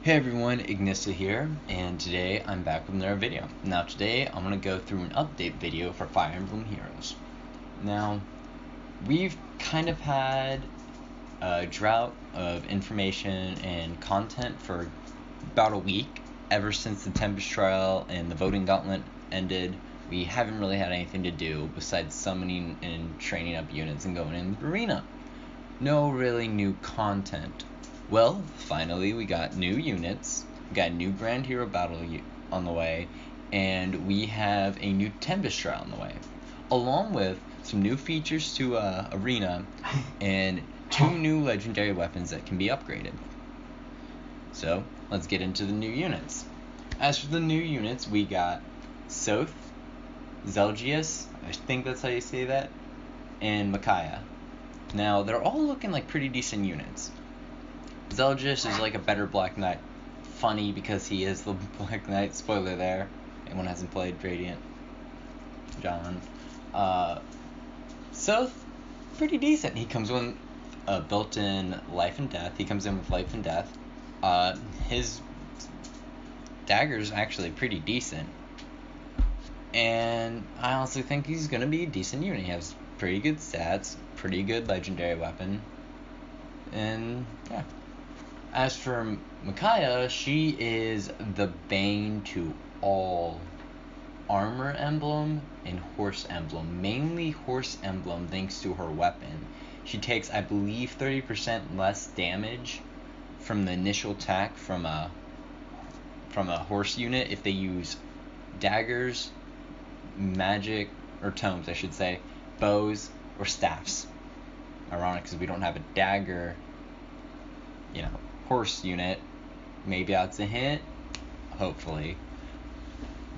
Hey everyone, Ignissa here, and today I'm back with another video. Now today I'm going to go through an update video for Fire Emblem Heroes. Now, we've kind of had a drought of information and content for about a week. Ever since the Tempest Trial and the Voting Gauntlet ended, we haven't really had anything to do besides summoning and training up units and going in the arena. No really new content. Well, finally we got new units, we got a new Grand Hero Battle on the way, and we have a new Tempest Trial on the way, along with some new features to Arena, and 2 new legendary weapons that can be upgraded. So, let's get into the new units. As for the new units, we got Soth, Zelgius, I think that's how you say that, and Micaiah. Now, they're all looking like pretty decent units. Zelgius is like a better Black Knight. Funny because he is the Black Knight. Spoiler there. Anyone hasn't played Radiant. John. Soth, pretty decent. He comes with built-in life and death. He comes in with life and death. His dagger's actually pretty decent. And I honestly think he's going to be a decent unit. He has pretty good stats, pretty good legendary weapon. And, yeah. As for Micaiah, she is the bane to all armor emblem and horse emblem. Mainly horse emblem thanks to her weapon. She takes, I believe, 30% less damage from the initial attack from a horse unit if they use daggers, magic, or tomes I should say, bows, or staffs. Ironic because we don't have a dagger, horse unit. Maybe that's a hint, hopefully.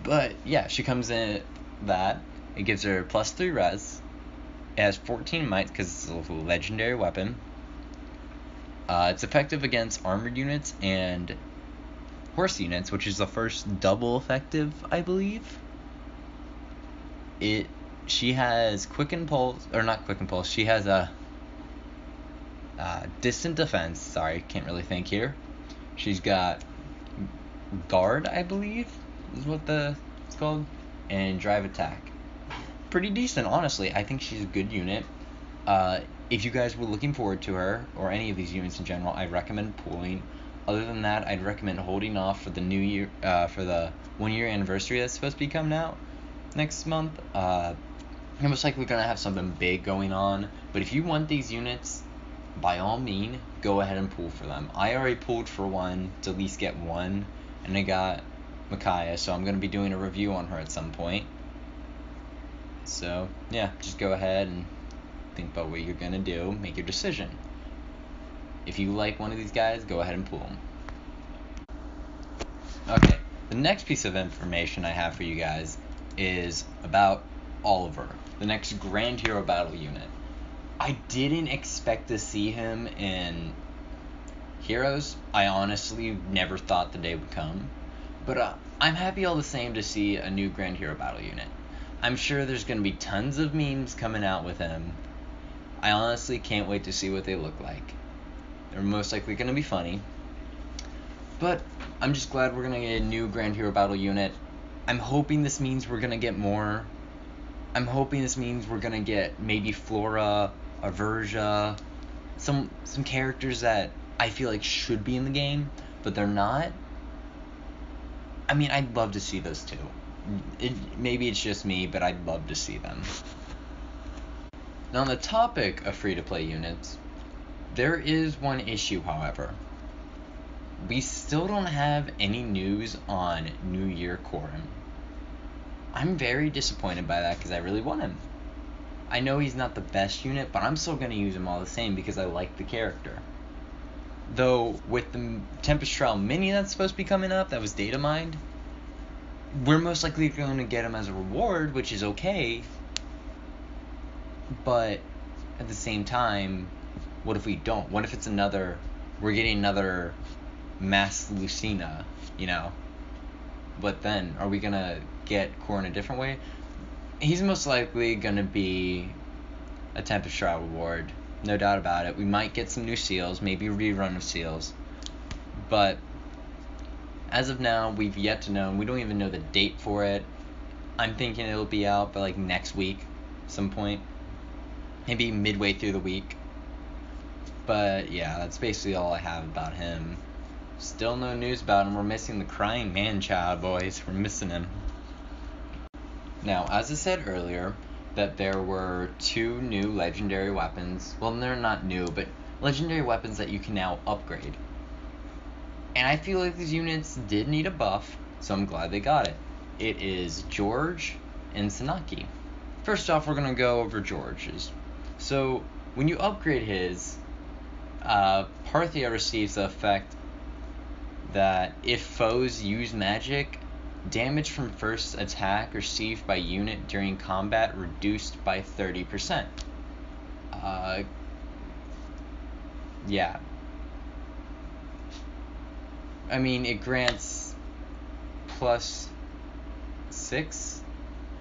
But yeah, she comes in that. It gives her +3 res. It has 14 might because it's a legendary weapon. It's effective against armored units and horse units, which is the first double effective, I believe. She has quick impulse, or not quick impulse. She has a distant defense. Sorry, can't really think here. She's got guard, I believe, is what it's called, and drive attack. Pretty decent, honestly. I think she's a good unit. If you guys were looking forward to her, or any of these units in general, I'd recommend pooling. Other than that, I'd recommend holding off for the new year, for the 1-year anniversary that's supposed to be coming out next month. You're most likely gonna have something big going on. But if you want these units, by all means, go ahead and pool for them. I already pooled for one to at least get one, and I got Micaiah, so I'm going to be doing a review on her at some point. So, yeah, just go ahead and think about what you're going to do, make your decision. If you like one of these guys, go ahead and pool them. Okay, the next piece of information I have for you guys is about Oliver, the next Grand Hero Battle unit. I didn't expect to see him in Heroes. I honestly never thought the day would come. But I'm happy all the same to see a new Grand Hero Battle unit. I'm sure there's going to be tons of memes coming out with him. I honestly can't wait to see what they look like. They're most likely going to be funny. But I'm just glad we're going to get a new Grand Hero Battle unit. I'm hoping this means we're going to get more. I'm hoping this means we're going to get maybe Flora, Aversia, some characters that I feel like should be in the game, but they're not. I mean, I'd love to see those two. Maybe it's just me, but I'd love to see them. Now, on the topic of free-to-play units, there is one issue, however. We still don't have any news on New Year Corrin. I'm very disappointed by that because I really want him. I know he's not the best unit, but I'm still going to use him all the same because I like the character. Though, with the Tempest Trial Mini that's supposed to be coming up, that was data mined, we're most likely going to get him as a reward, which is okay. But, at the same time, what if we don't? What if it's we're getting another Mass Lucina, But then, are we going to get Corrin a different way? He's most likely going to be a Tempest Trial reward. No doubt about it. We might get some new seals, maybe a rerun of seals. But As of now, we've yet to know. We don't even know the date for it. I'm thinking it'll be out by like next week, some point. Maybe midway through the week. But yeah, that's basically all I have about him. Still no news about him. We're missing the crying man-child, boys. We're missing him. Now, as I said earlier, that there were 2 new legendary weapons. Well, they're not new, but legendary weapons that you can now upgrade. And I feel like these units did need a buff, so I'm glad they got it. It is George and Sanaki. First off, we're going to go over George's. So, when you upgrade his, Parthia receives the effect that if foes use magic, damage from first attack received by unit during combat reduced by 30%. Yeah. I mean, it grants +6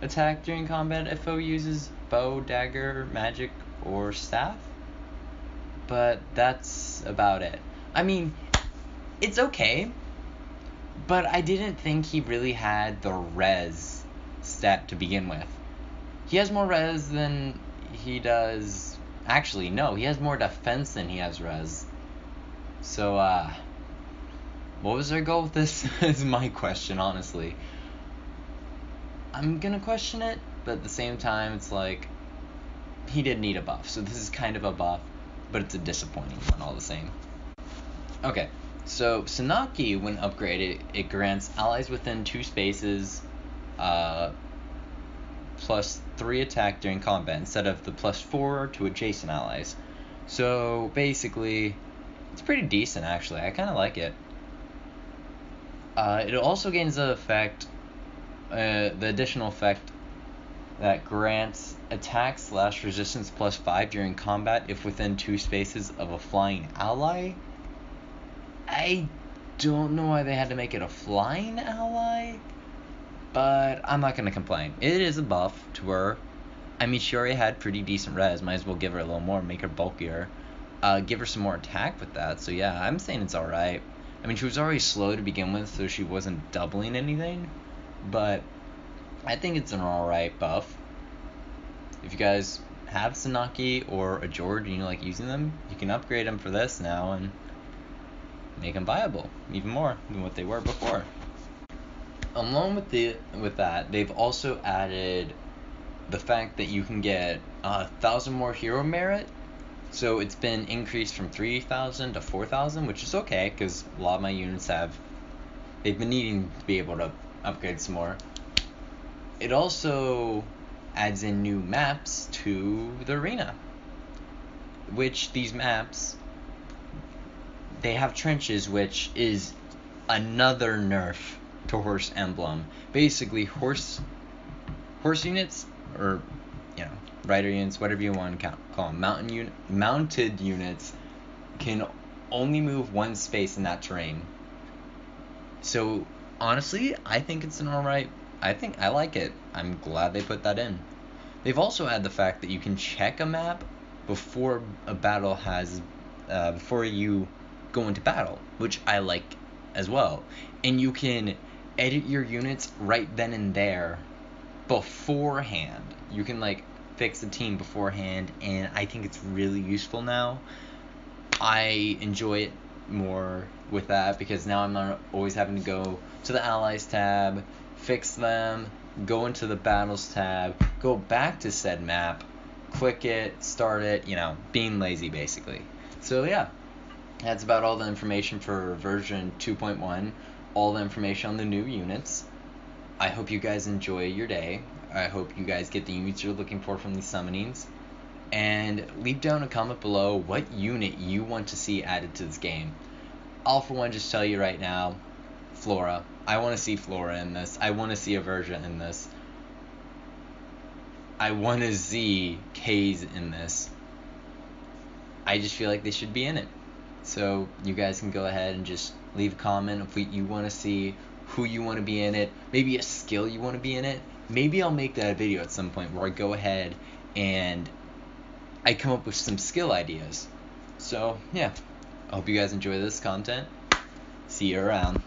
attack during combat if foe uses bow, dagger, magic, or staff. But that's about it. I mean, it's okay, but I didn't think he really had the res stat to begin with. He has more res than he does... Actually, no, he has more defense than he has res. So, what was their goal with this? Is my question, honestly. I'm gonna question it, but at the same time, it's like, he did need a buff, so this is kind of a buff, but it's a disappointing one all the same. Okay, so Sanaki, when upgraded, it grants allies within 2 spaces, +3 attack during combat, instead of the +4 to adjacent allies. So, basically, it's pretty decent, actually. I kind of like it. It also gains the effect, the additional effect that grants attack / resistance +5 during combat if within 2 spaces of a flying ally. I don't know why they had to make it a flying ally, but I'm not gonna complain. It is a buff to her. I mean, she already had pretty decent res. Might as well give her a little more, make her bulkier. Give her some more attack with that. So yeah, I'm saying it's alright. I mean, she was already slow to begin with, so she wasn't doubling anything. But I think it's an alright buff. If you guys have Sanaki or a George and you like using them, you can upgrade them for this now and make them viable even more than what they were before. Along with that, they've also added the fact that you can get 1,000 more hero merit. So it's been increased from 3,000 to 4,000, which is okay because a lot of my units they've been needing to be able to upgrade some more. It also adds in new maps to the arena, which these maps, they have trenches, which is another nerf to Horse Emblem. Basically, horse units, or rider units, whatever you want to call them, mounted units, can only move 1 space in that terrain. So honestly, I think it's an alright. I like it. I'm glad they put that in. They've also had the fact that you can check a map before a battle before you go into battle, which I like as well. And you can edit your units right then and there beforehand. You can fix the team beforehand, and I think it's really useful now. I enjoy it more with that because now I'm not always having to go to the allies tab, fix them, go into the battles tab, go back to said map, click it, start it, being lazy basically. So yeah, that's about all the information for version 2.1, all the information on the new units. I hope you guys enjoy your day. I hope you guys get the units you're looking for from these summonings. And leave down a comment below what unit you want to see added to this game. I'll for one just tell you right now, Flora. I want to see Flora in this. I want to see a version in this. I want to see K's in this. I just feel like they should be in it. So you guys can go ahead and just leave a comment if you want to see who you want to be in it, maybe a skill you want to be in it. Maybe I'll make that a video at some point where I go ahead and I come up with some skill ideas. So yeah, I hope you guys enjoy this content. See you around.